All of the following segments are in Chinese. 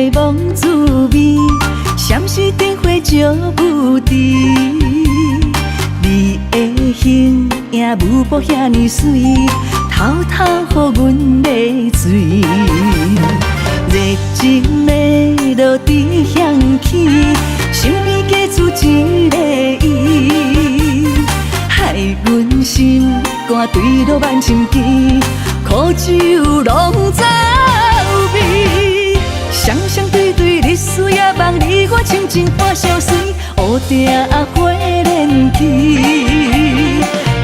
美梦滋味，闪烁灯火照不迟。你的形影舞步遐尼水，偷偷予阮迷醉。热情的落地香气，身边加出一个伊，害阮心肝坠落万深枝，苦酒拢走味。双双对对，日思夜梦，你我情情伴相随，乌定花莲去。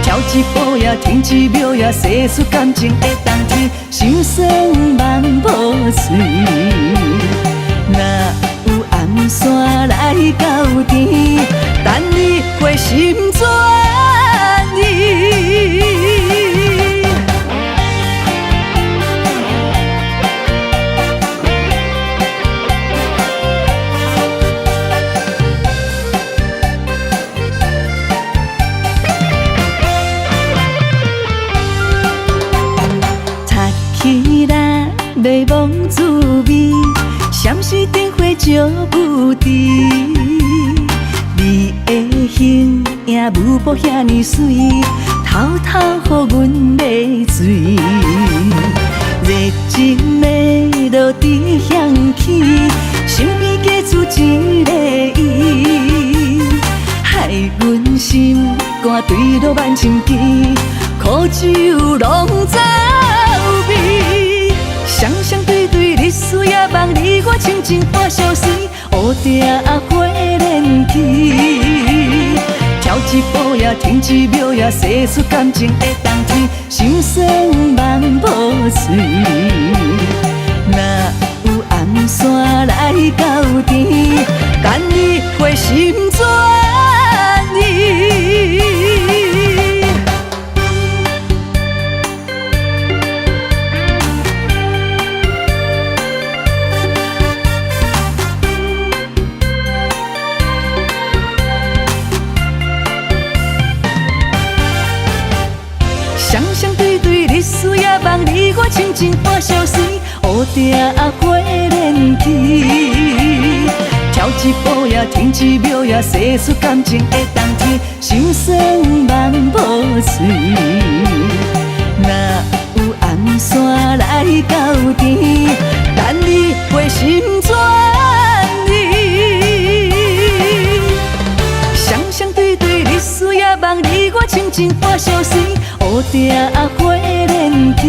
跳一步呀，停一秒呀，细数感情的冬天，心酸梦无碎。若有暗线来到天，等你回心转意。起来，美梦滋味，闪烁灯火照不迟。你的形影舞步遐尼水，偷偷予阮迷醉。热情的落地香气，身边加出一个伊，害阮心肝坠落万深枝，苦酒拢走味。双双对对，日思夜梦，你我情情伴相随，乌定花莲去。跳一步呀，停一秒呀，细数感情的冬天，心酸梦无碎。若有暗线来到天，等你回心转意。双双对对，日思夜梦，你我情情伴相随，乌定花莲去。跳一步呀，停一秒呀，细数感情的冬天，心酸梦无碎。若有暗线来到天，等你回心转意。双双对对，日思夜梦，你我情情伴相随，乌定花莲去。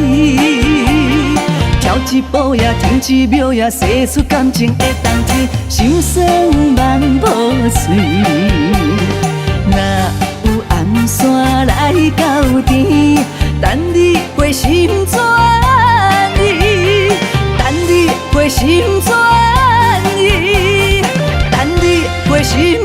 跳一步呀，停一秒呀，细数感情的冬天，心酸梦无碎。若有暗线来到天，等你回心转意，等你回心转意，等你回心。